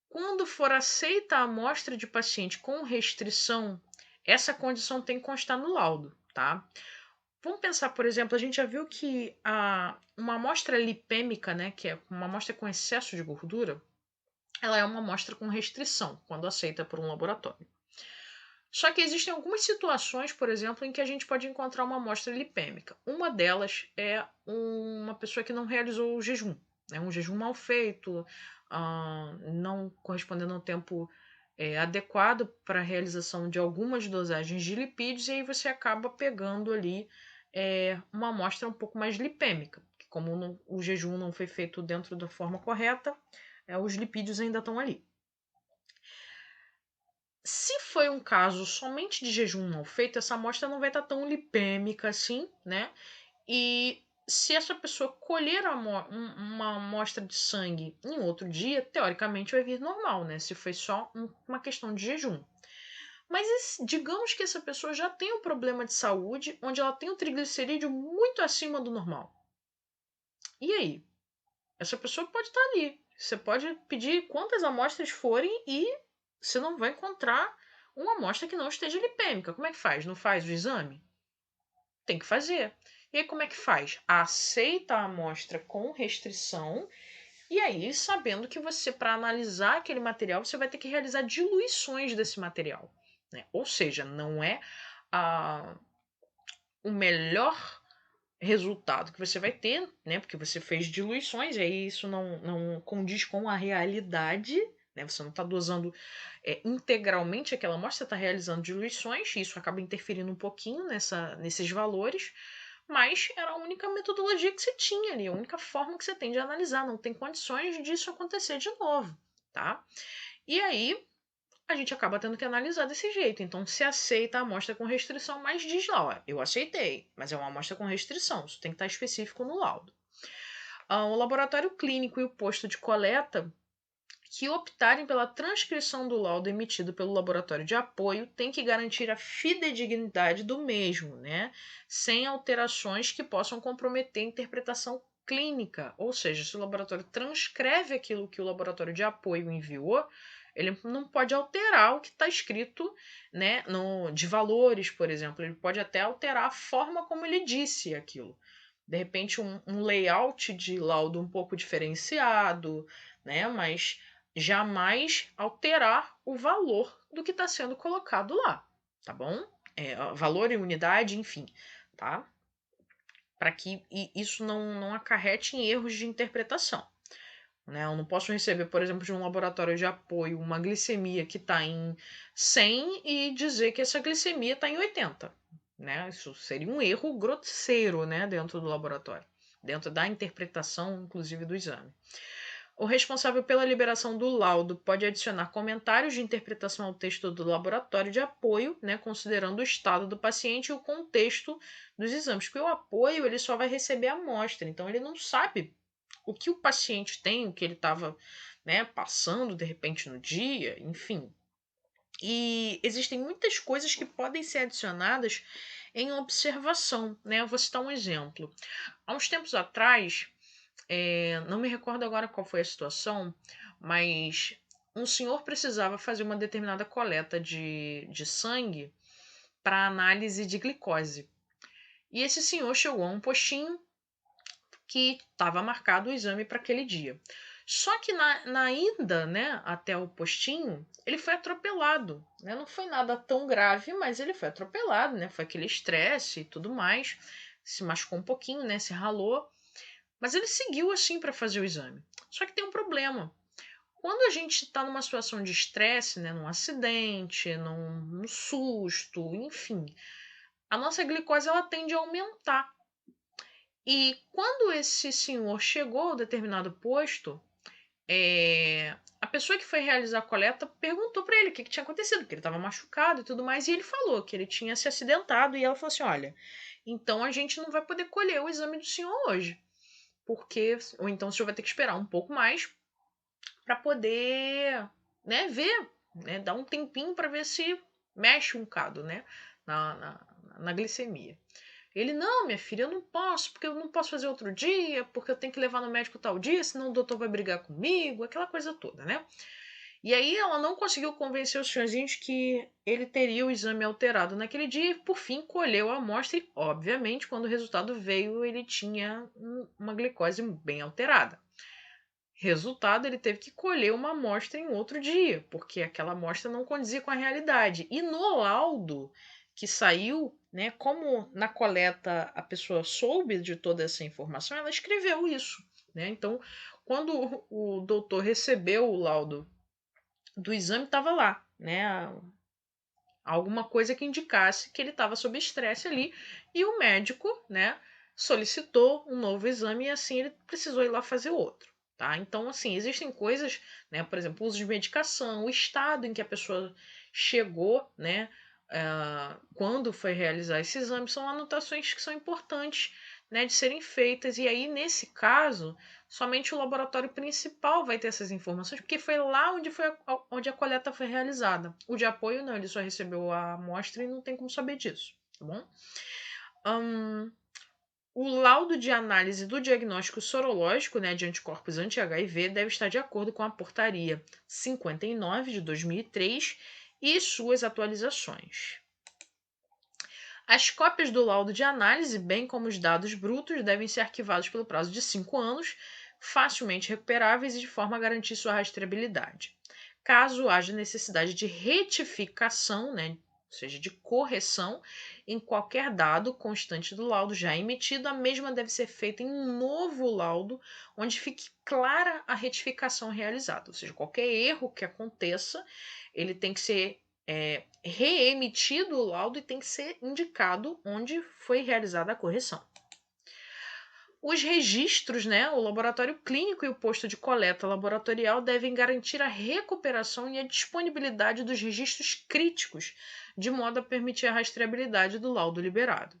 Quando for aceita a amostra de paciente com restrição, essa condição tem que constar no laudo, tá? Vamos pensar, por exemplo, a gente já viu que uma amostra lipêmica, né, que é uma amostra com excesso de gordura, ela é uma amostra com restrição, quando aceita por um laboratório. Só que existem algumas situações, por exemplo, em que a gente pode encontrar uma amostra lipêmica. Uma delas é uma pessoa que não realizou o jejum, né, um jejum mal feito, não correspondendo ao tempo adequado para a realização de algumas dosagens de lipídios, e aí você acaba pegando ali uma amostra um pouco mais lipêmica, que como o jejum não foi feito dentro da forma correta, os lipídios ainda estão ali. Se foi um caso somente de jejum mal feito, essa amostra não vai estar tão lipêmica assim, né? E se essa pessoa colher uma amostra de sangue em outro dia, teoricamente vai vir normal, né? Se foi só uma questão de jejum. Mas digamos que essa pessoa já tem um problema de saúde, onde ela tem um triglicerídeo muito acima do normal. E aí? Essa pessoa pode estar ali. Você pode pedir quantas amostras forem e você não vai encontrar uma amostra que não esteja lipêmica. Como é que faz? Não faz o exame? Tem que fazer. E aí, como é que faz? Aceita a amostra com restrição. E aí, sabendo que você, para analisar aquele material, você vai ter que realizar diluições desse material, né? Ou seja, não é o melhor resultado que você vai ter, né? Porque você fez diluições, e aí isso não condiz com a realidade, né? Você não está dosando integralmente aquela amostra, você está realizando diluições, e isso acaba interferindo um pouquinho nesses valores, mas era a única metodologia que você tinha ali, a única forma que você tem de analisar, não tem condições disso acontecer de novo, tá? E aí a gente acaba tendo que analisar desse jeito. Então, se aceita a amostra com restrição, mas diz lá, ó, eu aceitei, mas é uma amostra com restrição, isso tem que estar específico no laudo. O laboratório clínico e o posto de coleta que optarem pela transcrição do laudo emitido pelo laboratório de apoio têm que garantir a fidedignidade do mesmo, né? Sem alterações que possam comprometer a interpretação clínica. Ou seja, se o laboratório transcreve aquilo que o laboratório de apoio enviou, ele não pode alterar o que está escrito, né, de valores, por exemplo. Ele pode até alterar a forma como ele disse aquilo. De repente, um layout de laudo um pouco diferenciado, né? Mas jamais alterar o valor do que está sendo colocado lá, tá bom? Valor e unidade, enfim, tá? Para que isso não acarrete em erros de interpretação. Né? Eu não posso receber, por exemplo, de um laboratório de apoio uma glicemia que está em 100 e dizer que essa glicemia está em 80. Né? Isso seria um erro grosseiro, né, dentro do laboratório, dentro da interpretação, inclusive, do exame. O responsável pela liberação do laudo pode adicionar comentários de interpretação ao texto do laboratório de apoio, né, considerando o estado do paciente e o contexto dos exames, porque o apoio ele só vai receber a amostra, então ele não sabe o que o paciente tem, o que ele estava, né, passando de repente no dia, enfim. E existem muitas coisas que podem ser adicionadas em observação, né? Eu vou citar um exemplo. Há uns tempos atrás, não me recordo agora qual foi a situação, mas um senhor precisava fazer uma determinada coleta de sangue para análise de glicose. E esse senhor chegou a um postinho que estava marcado o exame para aquele dia. Só que na ida, né, até o postinho, ele foi atropelado, né? Não foi nada tão grave, mas ele foi atropelado, né? Foi aquele estresse e tudo mais. Se machucou um pouquinho, né? Se ralou. Mas ele seguiu assim para fazer o exame. Só que tem um problema. Quando a gente está numa situação de estresse, né, num acidente, num susto, enfim, a nossa glicose ela tende a aumentar. E quando esse senhor chegou a determinado posto, a pessoa que foi realizar a coleta perguntou para ele o que tinha acontecido, porque ele estava machucado e tudo mais, e ele falou que ele tinha se acidentado, e ela falou assim: olha, então a gente não vai poder colher o exame do senhor hoje, porque, ou então o senhor vai ter que esperar um pouco mais para poder, né, ver, né, dar um tempinho para ver se mexe um bocado, né, na glicemia. Ele, não, minha filha, eu não posso, porque eu não posso fazer outro dia, porque eu tenho que levar no médico tal dia, senão o doutor vai brigar comigo, aquela coisa toda, né? E aí ela não conseguiu convencer os senhorzinhos que ele teria o exame alterado naquele dia e, por fim, colheu a amostra e, obviamente, quando o resultado veio, ele tinha uma glicose bem alterada. Resultado, ele teve que colher uma amostra em outro dia, porque aquela amostra não condizia com a realidade. E no laudo que saiu, né, como na coleta a pessoa soube de toda essa informação, ela escreveu isso, né? Então, quando o doutor recebeu o laudo do exame, estava lá, né, alguma coisa que indicasse que ele estava sob estresse ali, e o médico, né, solicitou um novo exame e assim ele precisou ir lá fazer outro. Tá? Então, assim, existem coisas, né, por exemplo, o uso de medicação, o estado em que a pessoa chegou, né, quando foi realizar esse exame, são anotações que são importantes, né, de serem feitas. E aí, nesse caso, somente o laboratório principal vai ter essas informações, porque foi lá onde a coleta foi realizada. O de apoio, não, ele só recebeu a amostra e não tem como saber disso, tá bom? O laudo de análise do diagnóstico sorológico, né, de anticorpos anti-HIV deve estar de acordo com a Portaria 59 de 2003 e suas atualizações. As cópias do laudo de análise, bem como os dados brutos, devem ser arquivados pelo prazo de 5 anos, facilmente recuperáveis e de forma a garantir sua rastreabilidade. Caso haja necessidade de retificação, né, ou seja, de correção, em qualquer dado constante do laudo já emitido, a mesma deve ser feita em um novo laudo, onde fique clara a retificação realizada. Ou seja, qualquer erro que aconteça, ele tem que ser reemitido o laudo e tem que ser indicado onde foi realizada a correção. Os registros, né, o laboratório clínico e o posto de coleta laboratorial devem garantir a recuperação e a disponibilidade dos registros críticos, de modo a permitir a rastreabilidade do laudo liberado.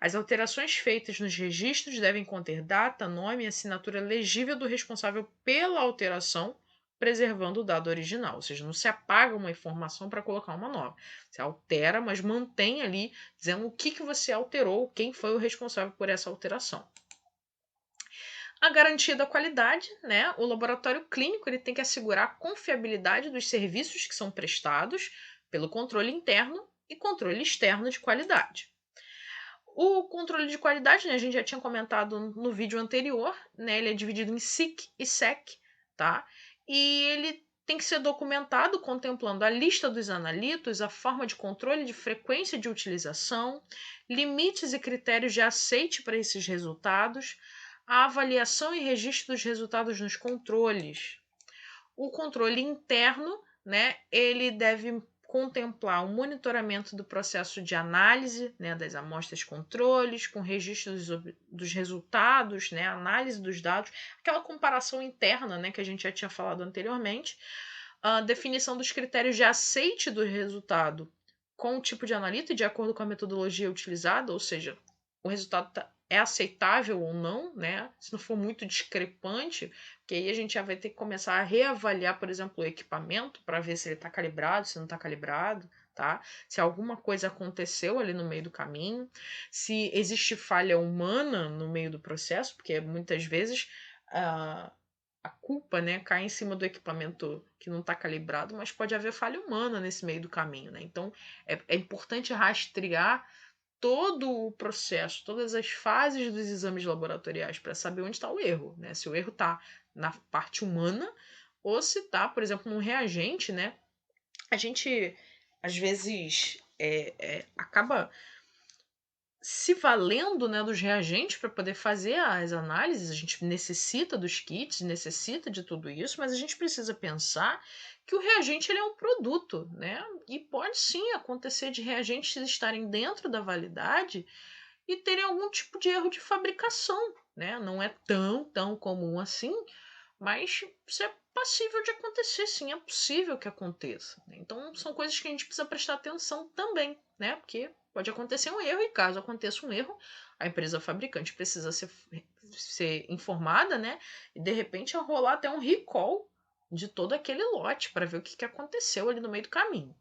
As alterações feitas nos registros devem conter data, nome e assinatura legível do responsável pela alteração, preservando o dado original. Ou seja, não se apaga uma informação para colocar uma nova. Você altera, mas mantém ali dizendo o que você alterou, quem foi o responsável por essa alteração. A garantia da qualidade, né? O laboratório clínico ele tem que assegurar a confiabilidade dos serviços que são prestados pelo controle interno e controle externo de qualidade. O controle de qualidade, né, a gente já tinha comentado no vídeo anterior, né, ele é dividido em SIC e SEC, tá? E ele tem que ser documentado contemplando a lista dos analitos, a forma de controle de frequência de utilização, limites e critérios de aceite para esses resultados, a avaliação e registro dos resultados nos controles. O controle interno, né, ele deve contemplar o monitoramento do processo de análise, né, das amostras controles, com registro dos resultados, né, análise dos dados, aquela comparação interna, né, que a gente já tinha falado anteriormente, a definição dos critérios de aceite do resultado com o tipo de analito e de acordo com a metodologia utilizada, ou seja, o resultado é aceitável ou não, né? Se não for muito discrepante, porque aí a gente já vai ter que começar a reavaliar, por exemplo, o equipamento para ver se ele está calibrado, se não está calibrado, tá? Se alguma coisa aconteceu ali no meio do caminho, se existe falha humana no meio do processo, porque muitas vezes a culpa, né, cai em cima do equipamento que não está calibrado, mas pode haver falha humana nesse meio do caminho, né? Então é importante rastrear todo o processo, todas as fases dos exames laboratoriais para saber onde está o erro, né? Se o erro está na parte humana ou se está, por exemplo, num reagente, né? A gente às vezes acaba se valendo, né, dos reagentes para poder fazer as análises. A gente necessita dos kits, necessita de tudo isso, mas a gente precisa pensar que o reagente ele é um produto, né? E pode sim acontecer de reagentes estarem dentro da validade e terem algum tipo de erro de fabricação, né? Não é tão comum assim, mas isso é passível de acontecer, sim, é possível que aconteça, né? Então são coisas que a gente precisa prestar atenção também, né? Porque pode acontecer um erro e caso aconteça um erro, a empresa fabricante precisa ser informada, né? E de repente rolar até um recall de todo aquele lote para ver o que aconteceu ali no meio do caminho.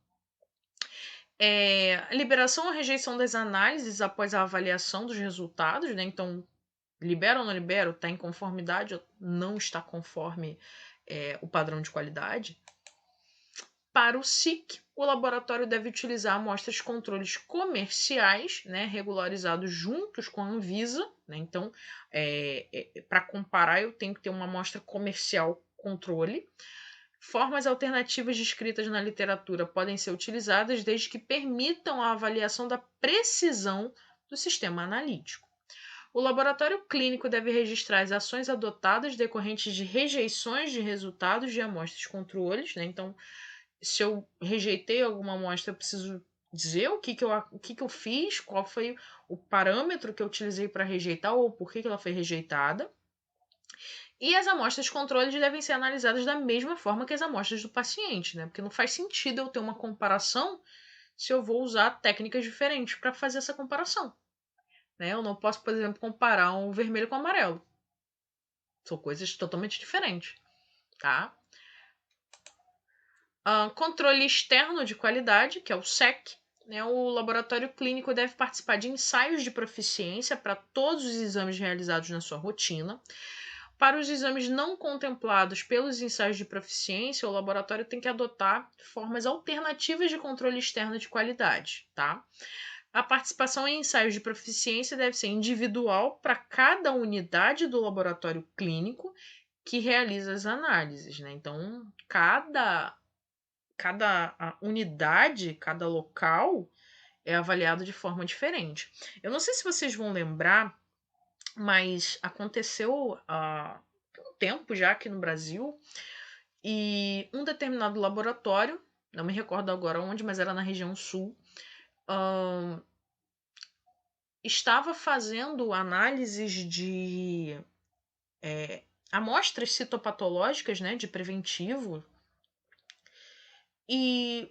Liberação ou rejeição das análises após a avaliação dos resultados, né? Então, libera ou não libera, está em conformidade ou não está conforme o padrão de qualidade. Para o SIC, o laboratório deve utilizar amostras de controles comerciais, né, regularizados juntos com a Anvisa. Né? Então, para comparar, eu tenho que ter uma amostra comercial controle. Formas alternativas descritas na literatura podem ser utilizadas desde que permitam a avaliação da precisão do sistema analítico. O laboratório clínico deve registrar as ações adotadas decorrentes de rejeições de resultados de amostras de controles. Né? Então, se eu rejeitei alguma amostra, eu preciso dizer o que eu fiz, qual foi o parâmetro que eu utilizei para rejeitar ou por que ela foi rejeitada. E as amostras de controle devem ser analisadas da mesma forma que as amostras do paciente, né? Porque não faz sentido eu ter uma comparação se eu vou usar técnicas diferentes para fazer essa comparação. Né? Eu não posso, por exemplo, comparar um vermelho com um amarelo. São coisas totalmente diferentes, tá? Controle externo de qualidade, que é o SEC. Né? O laboratório clínico deve participar de ensaios de proficiência para todos os exames realizados na sua rotina. Para os exames não contemplados pelos ensaios de proficiência, o laboratório tem que adotar formas alternativas de controle externo de qualidade, tá? A participação em ensaios de proficiência deve ser individual para cada unidade do laboratório clínico que realiza as análises, né? Então, cada unidade, cada local é avaliado de forma diferente. Eu não sei se vocês vão lembrar, mas aconteceu há um tempo já aqui no Brasil e um determinado laboratório, não me recordo agora onde, mas era na região sul, estava fazendo análises de amostras citopatológicas, né, de preventivo, e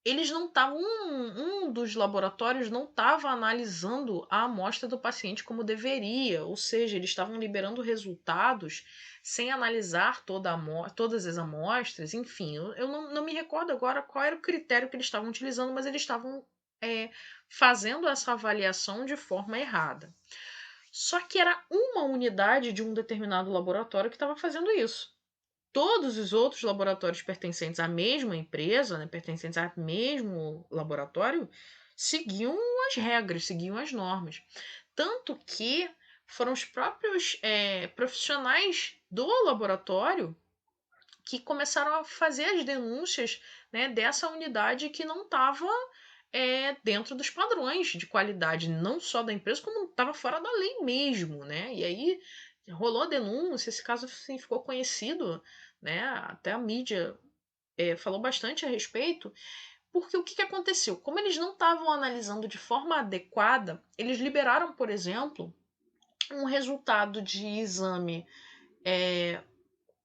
eles não estavam. Um dos laboratórios não estava analisando a amostra do paciente como deveria, ou seja, eles estavam liberando resultados sem analisar todas as amostras, enfim, eu não me recordo agora qual era o critério que eles estavam utilizando, mas eles estavam fazendo essa avaliação de forma errada. Só que era uma unidade de um determinado laboratório que estava fazendo isso. Todos os outros laboratórios pertencentes à mesma empresa, né, pertencentes ao mesmo laboratório, seguiam as regras, seguiam as normas. Tanto que foram os próprios profissionais do laboratório que começaram a fazer as denúncias, né, dessa unidade que não estava dentro dos padrões de qualidade, não só da empresa, como estava fora da lei mesmo, né? E aí rolou a denúncia, esse caso assim, ficou conhecido, né? Até a mídia falou bastante a respeito, porque o que aconteceu? Como eles não estavam analisando de forma adequada, eles liberaram, por exemplo, um resultado de exame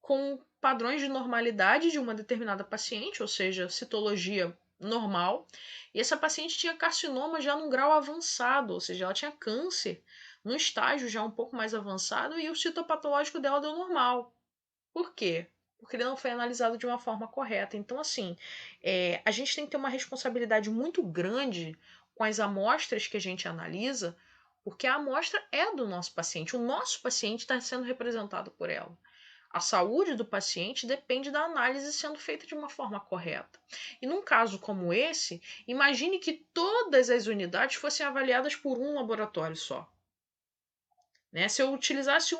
com padrões de normalidade de uma determinada paciente, ou seja, citologia normal, e essa paciente tinha carcinoma já num grau avançado, ou seja, ela tinha câncer num estágio já um pouco mais avançado e o citopatológico dela deu normal. Por quê? Porque ele não foi analisado de uma forma correta. Então, assim, a gente tem que ter uma responsabilidade muito grande com as amostras que a gente analisa, porque a amostra é do nosso paciente. O nosso paciente está sendo representado por ela. A saúde do paciente depende da análise sendo feita de uma forma correta. E num caso como esse, imagine que todas as unidades fossem avaliadas por um laboratório só. Né? Se eu utilizasse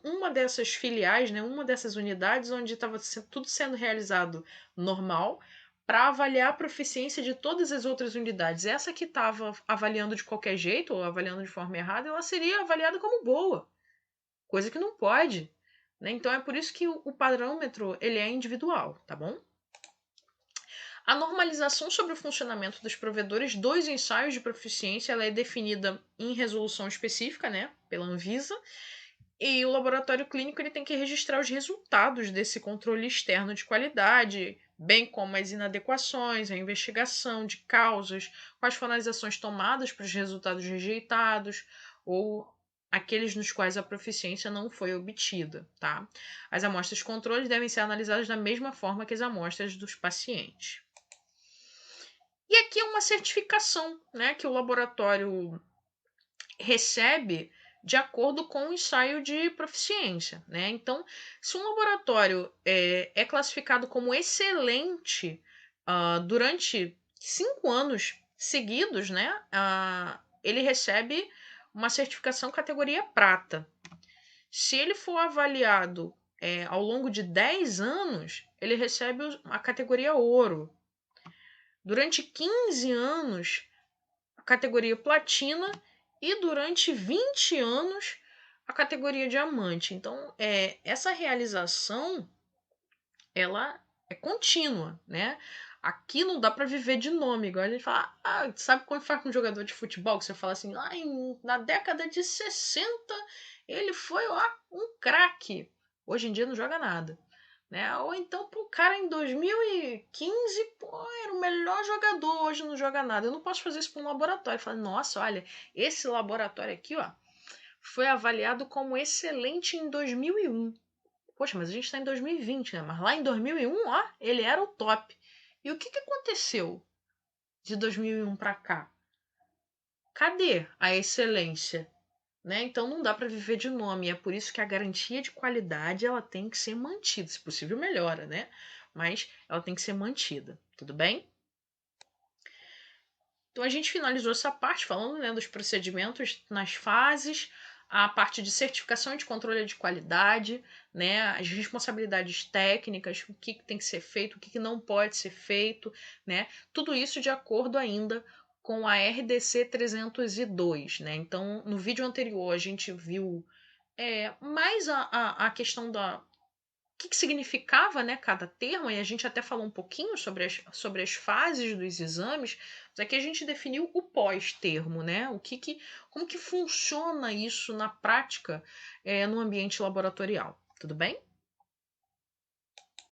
uma dessas filiais, né, uma dessas unidades onde estava tudo sendo realizado normal, para avaliar a proficiência de todas as outras unidades. Essa que estava avaliando de qualquer jeito, ou avaliando de forma errada, ela seria avaliada como boa, coisa que não pode. Né? Então é por isso que o parâmetro ele é individual, tá bom? A normalização sobre o funcionamento dos provedores dos ensaios de proficiência ela é definida em resolução específica, né, pela Anvisa, e o laboratório clínico ele tem que registrar os resultados desse controle externo de qualidade, bem como as inadequações, a investigação de causas, quais foram as ações tomadas para os resultados rejeitados ou aqueles nos quais a proficiência não foi obtida, tá? As amostras de controle devem ser analisadas da mesma forma que as amostras dos pacientes. E aqui é uma certificação, né, que o laboratório recebe de acordo com o ensaio de proficiência, né? Então, se um laboratório é classificado como excelente durante 5 anos seguidos, né? Ele recebe uma certificação categoria prata. Se ele for avaliado ao longo de 10 anos, ele recebe a categoria ouro. Durante 15 anos, a categoria platina e durante 20 anos a categoria diamante. Então, essa realização ela é contínua, né? Aqui não dá para viver de nome, igual a gente fala, sabe quando faz com um jogador de futebol, que você fala assim, na década de 60 ele foi lá um craque. Hoje em dia não joga nada. Né? Ou então, o cara em 2015, pô, era o melhor jogador, hoje não joga nada. Eu não posso fazer isso para um laboratório. Falar, nossa, olha, esse laboratório aqui, ó, foi avaliado como excelente em 2001. Poxa, mas a gente está em 2020, né? Mas lá em 2001, ó, ele era o top. E o que aconteceu de 2001 para cá? Cadê a excelência? Né? Então não dá para viver de nome. É por isso que a garantia de qualidade ela tem que ser mantida. Se possível, melhora, né? Mas ela tem que ser mantida. Tudo bem? Então a gente finalizou essa parte falando, né, dos procedimentos nas fases, a parte de certificação e de controle de qualidade, né, as responsabilidades técnicas, o que tem que ser feito, o que não pode ser feito, né, tudo isso de acordo ainda com a RDC 302, né. Então, no vídeo anterior a gente viu mais a questão da que significava, né, cada termo, e a gente até falou um pouquinho sobre as fases dos exames, mas aqui a gente definiu o pós-termo, né? Como que funciona isso na prática no ambiente laboratorial. Tudo bem?